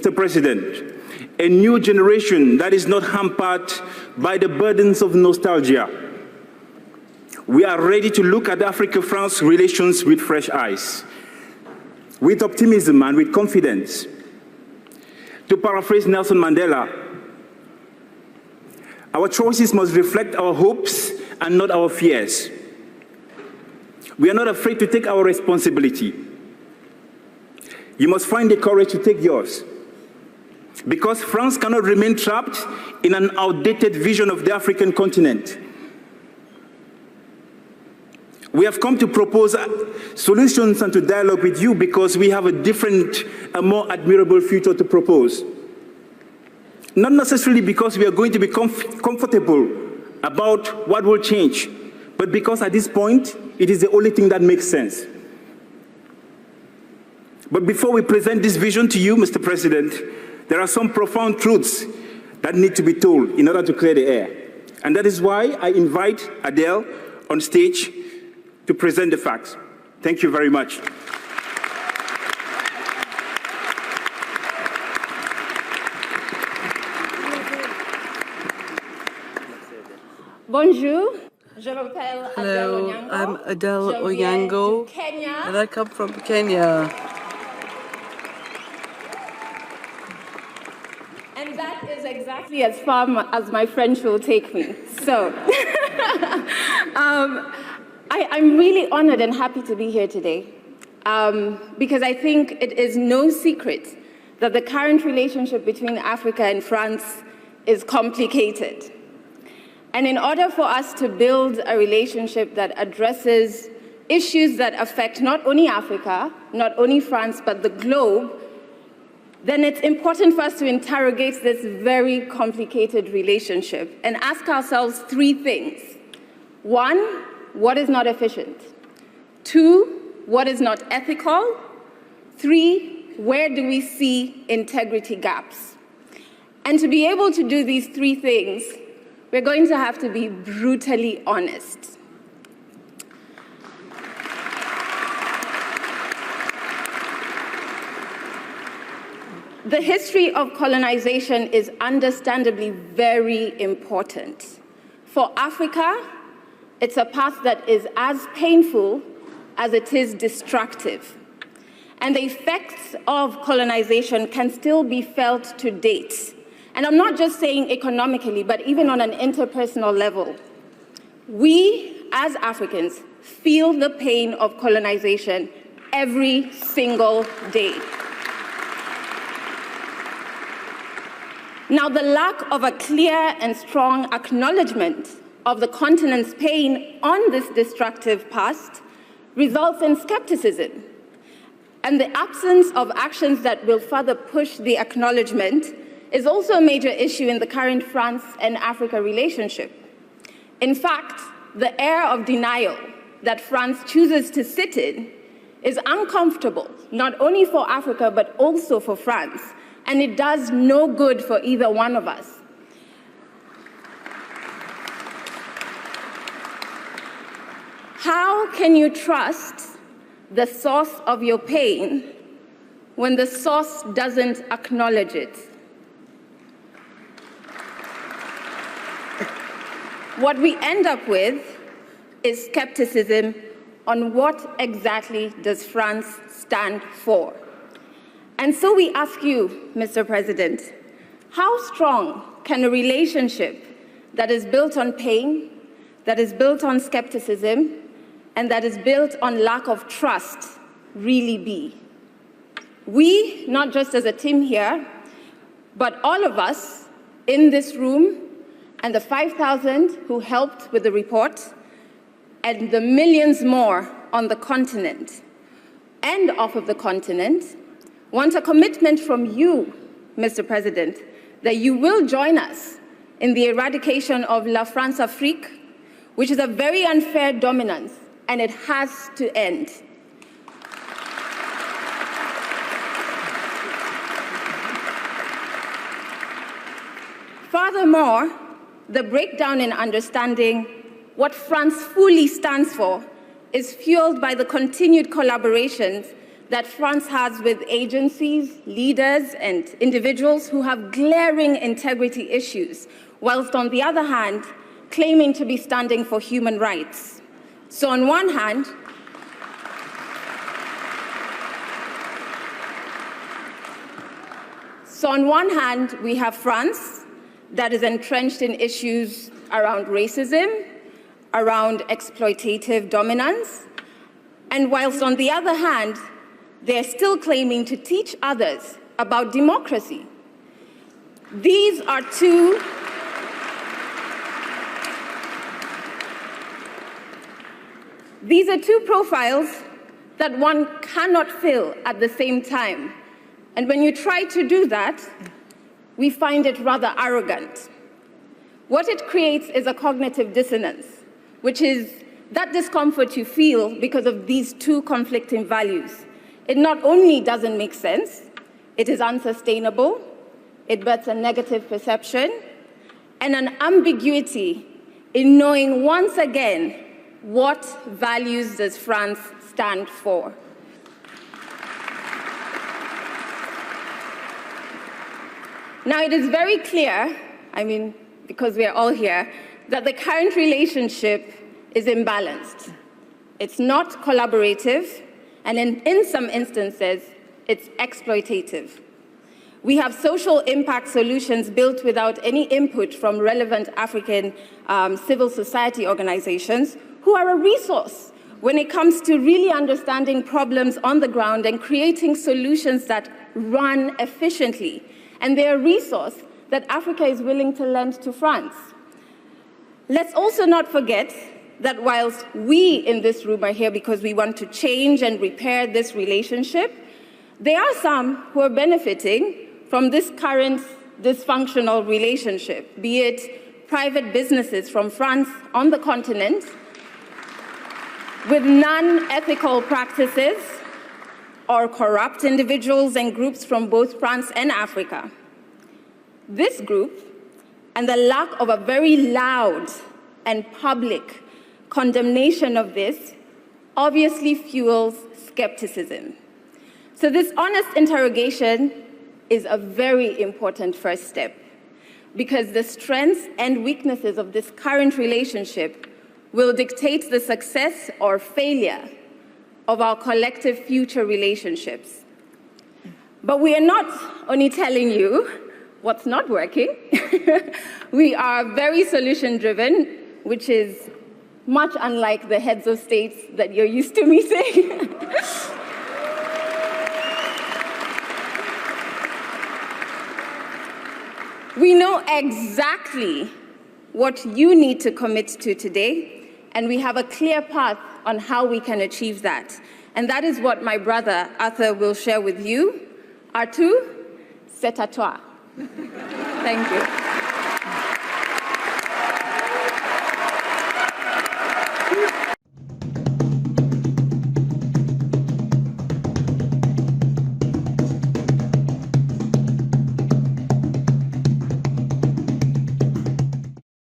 Mr. President, a new generation that is not hampered by the burdens of nostalgia. We are ready to look at Africa-France relations with fresh eyes, with optimism and with confidence. To paraphrase Nelson Mandela, our choices must reflect our hopes and not our fears. We are not afraid to take our responsibility. You must find the courage to take yours. Because France cannot remain trapped in an outdated vision of the African continent. We have come to propose solutions and to dialogue with you because we have a different, a more admirable future to propose. Not necessarily because we are going to be comfortable about what will change, but because at this point, it is the only thing that makes sense. But before we present this vision to you, Mr. President, there are some profound truths that need to be told in order to clear the air. And that is why I invite Adele on stage to present the facts. Thank you very much. Bonjour. Je m'appelle Hello, Adele Onyango. I'm Adele Onyango, and I come from Kenya. And that is exactly as far as my French will take me. So, I'm really honored and happy to be here today because I think it is no secret that the current relationship between Africa and France is complicated. And in order for us to build a relationship that addresses issues that affect not only Africa, not only France, but the globe, then it's important for us to interrogate this very complicated relationship and ask ourselves three things. One, what is not efficient? Two, what is not ethical? Three, where do we see integrity gaps? And to be able to do these three things, we're going to have to be brutally honest. The history of colonization is understandably very important. For Africa, it's a path that is as painful as it is destructive. And the effects of colonization can still be felt to date. And I'm not just saying economically, but even on an interpersonal level. We, as Africans, feel the pain of colonization every single day. Now, the lack of a clear and strong acknowledgement of the continent's pain on this destructive past results in skepticism. And the absence of actions that will further push the acknowledgement is also a major issue in the current France and Africa relationship. In fact, the air of denial that France chooses to sit in is uncomfortable, not only for Africa, but also for France, and it does no good for either one of us. How can you trust the source of your pain when the source doesn't acknowledge it? What we end up with is skepticism on what exactly does France stand for. And so we ask you, Mr. President, how strong can a relationship that is built on pain, that is built on skepticism, and that is built on lack of trust really be? We, not just as a team here, but all of us in this room, and the 5,000 who helped with the report, and the millions more on the continent and off of the continent, want a commitment from you, Mr. President, that you will join us in the eradication of La France-Afrique, which is a very unfair dominance, and it has to end. Furthermore, the breakdown in understanding what France fully stands for is fueled by the continued collaborations that France has with agencies, leaders, and individuals who have glaring integrity issues, whilst on the other hand, claiming to be standing for human rights. So on one hand, we have France that is entrenched in issues around racism, around exploitative dominance, and whilst on the other hand, they're still claiming to teach others about democracy. These are two profiles that one cannot fill at the same time. And when you try to do that, we find it rather arrogant. What it creates is a cognitive dissonance, which is that discomfort you feel because of these two conflicting values. It not only doesn't make sense, it is unsustainable, it births a negative perception, and an ambiguity in knowing once again what values does France stand for. Now, it is very clear, because we are all here, that the current relationship is imbalanced. It's not collaborative, and in some instances, it's exploitative. We have social impact solutions built without any input from relevant African civil society organizations who are a resource when it comes to really understanding problems on the ground and creating solutions that run efficiently. And they're a resource that Africa is willing to lend to France. Let's also not forget that whilst we in this room are here because we want to change and repair this relationship, there are some who are benefiting from this current dysfunctional relationship, be it private businesses from France on the continent with non-ethical practices, or corrupt individuals and groups from both France and Africa. This group, and the lack of a very loud and public condemnation of this, obviously fuels skepticism. So this honest interrogation is a very important first step, because the strengths and weaknesses of this current relationship will dictate the success or failure of our collective future relationships. But we are not only telling you what's not working. We are very solution-driven, which is much unlike the heads of states that you're used to meeting. We know exactly what you need to commit to today, and we have a clear path on how we can achieve that. And that is what my brother Arthur will share with you. Arthur, c'est à toi. Thank you.